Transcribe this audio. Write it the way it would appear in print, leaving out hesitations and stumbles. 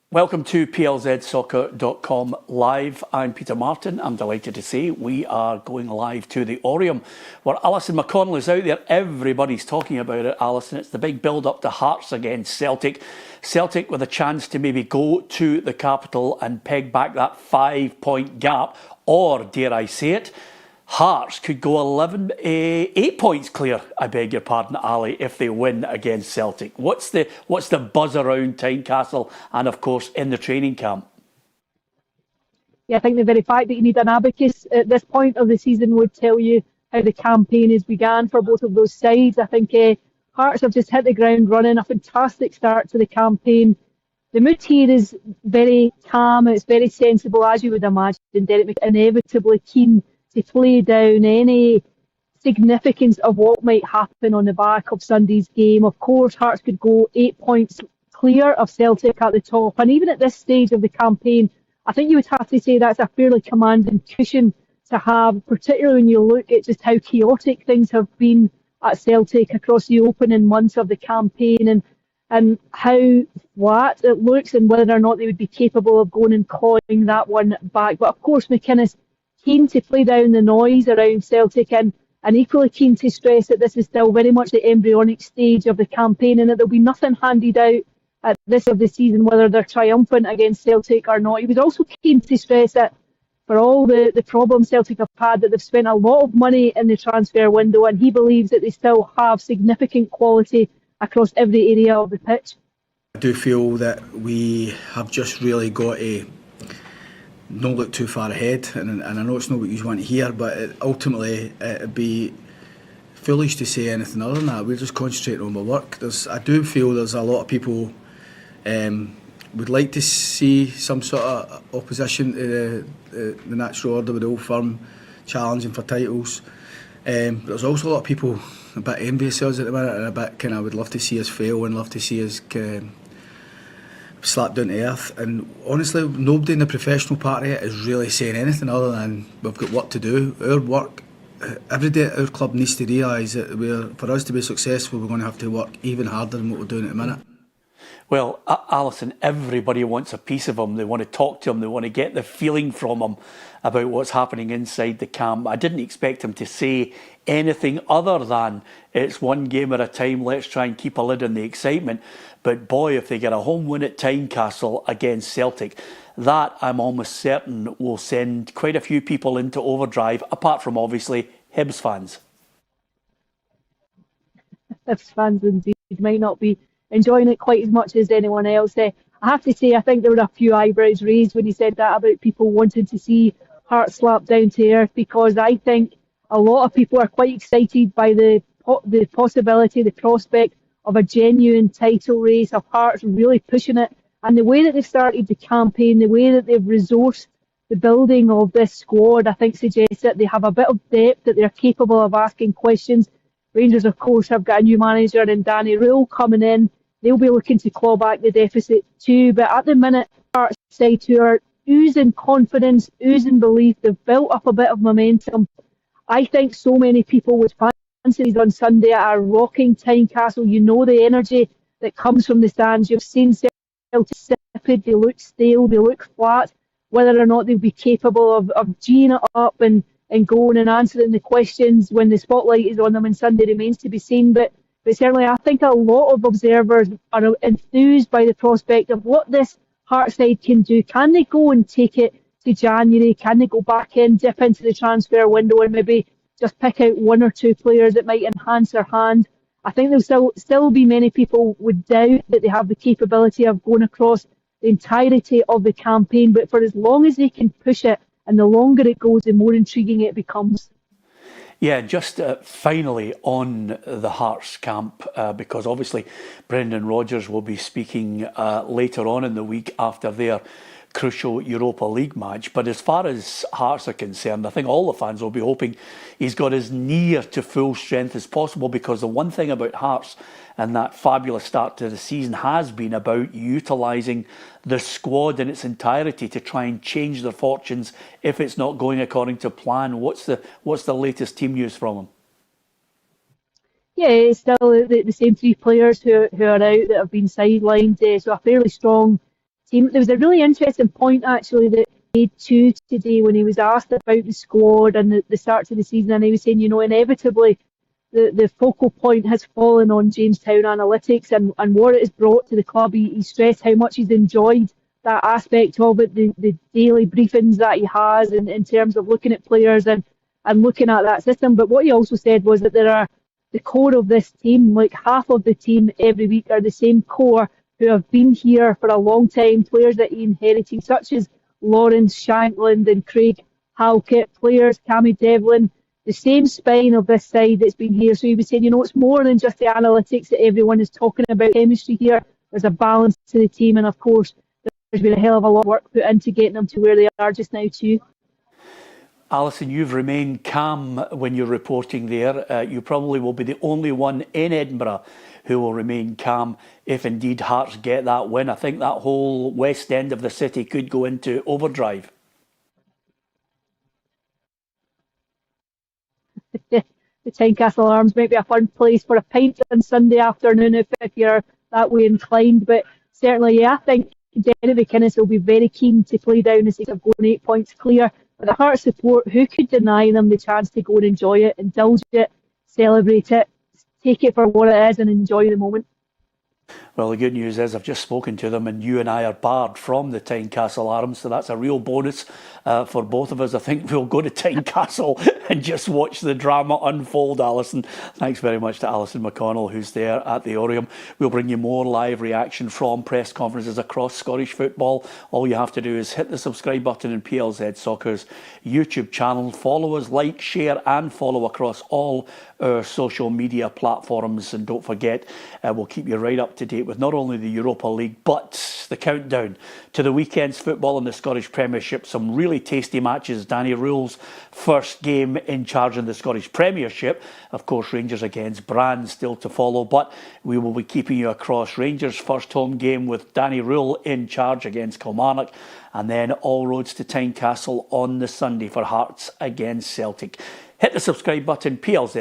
Welcome to plzsoccer.com live. I'm Peter Martin. I'm delighted to say we are going live to the Oriam where Alison McConnell is out there. Everybody's talking about it, Alison. It's the big build-up to Hearts against Celtic. Celtic with a chance to maybe go to the capital and peg back that 5-point gap, or dare I say it, Hearts could go 8 points clear, I beg your pardon, Ali, if they win against Celtic. What's the buzz around Tynecastle and, of course, in the training camp? Yeah, I think the very fact that you need an abacus at this point of the season would tell you how the campaign has begun for both of those sides. I think Hearts have just hit the ground running, a fantastic start to the campaign. The mood here is very calm, it's very sensible, as you would imagine. Derek McInnes inevitably keen to play down any significance of what might happen on the back of Sunday's game. Of course, Hearts could go 8 points clear of Celtic at the top, and even at this stage of the campaign, I think you would have to say that's a fairly commanding cushion to have, particularly when you look at just how chaotic things have been at Celtic across the opening months of the campaign, and how flat it looks, and whether or not they would be capable of going and clawing that one back. But of course, McInnes keen to play down the noise around Celtic, and equally keen to stress that this is still very much the embryonic stage of the campaign, and that there'll be nothing handed out at this of the season whether they're triumphant against Celtic or not. He was also keen to stress that for all the problems Celtic have had, that they've spent a lot of money in the transfer window, and he believes that they still have significant quality across every area of the pitch. I do feel that we have just really got to not look too far ahead, and I know it's not what you want to hear, but ultimately it'd be foolish to say anything other than that. We're just concentrating on the work. I do feel there's a lot of people would like to see some sort of opposition to the natural order with the Old Firm challenging for titles. But there's also a lot of people a bit envious of us at the minute, and a bit kind of would love to see us fail and love to see us slapped down to earth. And honestly, nobody in the professional part of it is really saying anything other than we've got work to do. Our work, every day our club needs to realise that for us to be successful, we're going to have to work even harder than what we're doing at the minute. Well, Alison, everybody wants a piece of him. They want to talk to him. They want to get the feeling from him about what's happening inside the camp. I didn't expect him to say anything other than it's one game at a time. Let's try and keep a lid on the excitement. But boy, if they get a home win at Tynecastle against Celtic, that I'm almost certain will send quite a few people into overdrive, apart from obviously Hibs fans. Hibs fans indeed might not be enjoying it quite as much as anyone else. I have to say, I think there were a few eyebrows raised when he said that about people wanting to see Hearts slapped down to earth, because I think a lot of people are quite excited by the possibility, the prospect of a genuine title race, of Hearts really pushing it. And the way that they've started the campaign, the way that they've resourced the building of this squad, I think suggests that they have a bit of depth, that they're capable of asking questions. Rangers, of course, have got a new manager in Danny Rule coming in. They'll be looking to claw back the deficit too. But at the minute, Hearts side who are oozing confidence, oozing belief, they've built up a bit of momentum. I think so many people would fancy these on Sunday at a rocking Tynecastle. You know the energy that comes from the stands. You've seen Celtic insipid, they look stale, they look flat. Whether or not they'll be capable of geeing it up and going and answering the questions when the spotlight is on them on Sunday remains to be seen. But certainly I think a lot of observers are enthused by the prospect of what this Hearts side can do. Can they go and take it to January? Can they go back in, dip into the transfer window and maybe just pick out one or two players that might enhance their hand? I think there'll still be many people would doubt that they have the capability of going across the entirety of the campaign, but for as long as they can push it, and the longer it goes, the more intriguing it becomes. Yeah, just finally on the Hearts camp, because obviously Brendan Rodgers will be speaking later on in the week after their crucial Europa League match. But as far as Hearts are concerned, I think all the fans will be hoping he's got as near to full strength as possible, because the one thing about Hearts and that fabulous start to the season has been about utilising the squad in its entirety to try and change their fortunes if it's not going according to plan. What's the latest team news from him? Yeah, it's still the same three players who are out that have been sidelined. So a fairly strong team. There was a really interesting point actually that he made too today when he was asked about the squad and the start to the season, and he was saying, inevitably the focal point has fallen on Jamestown Analytics and what it has brought to the club. He stressed how much he's enjoyed that aspect of it, the daily briefings that he has in terms of looking at players and looking at that system. But what he also said was that there are the core of this team, like half of the team every week are the same core who have been here for a long time, players that he inherited, such as Lawrence Shankland and Craig Halkett, players, Cammy Devlin, the same spine of this side that's been here. So he was saying, it's more than just the analytics that everyone is talking about. Chemistry here, there's a balance to the team, and of course, there's been a hell of a lot of work put into getting them to where they are just now too. Alison, you've remained calm when you're reporting there. You probably will be the only one in Edinburgh who will remain calm if indeed Hearts get that win. I think that whole west end of the city could go into overdrive. The Tynecastle Arms might be a fun place for a pint on Sunday afternoon if you're that way inclined. But certainly, I think Denny McInnes will be very keen to play down the stakes of going 8 points clear. With the Heart support, who could deny them the chance to go and enjoy it, indulge it, celebrate it, take it for what it is and enjoy the moment? Well, the good news is I've just spoken to them and you and I are barred from the Tynecastle Arms, so that's a real bonus for both of us. I think we'll go to Tynecastle and just watch the drama unfold, Alison. Thanks very much to Alison McConnell, who's there at the Oriam. We'll bring you more live reaction from press conferences across Scottish football. All you have to do is hit the subscribe button in PLZ Soccer's YouTube channel. Follow us, like, share and follow across all our social media platforms. And don't forget, we'll keep you right up to date with not only the Europa League, but the countdown to the weekend's football in the Scottish Premiership. Some really tasty matches. Danny Rule's first game in charge of the Scottish Premiership. Of course, Rangers against Brann still to follow, but we will be keeping you across Rangers' first home game with Danny Rule in charge against Kilmarnock, and then all roads to Tynecastle on the Sunday for Hearts against Celtic. Hit the subscribe button, PLZ.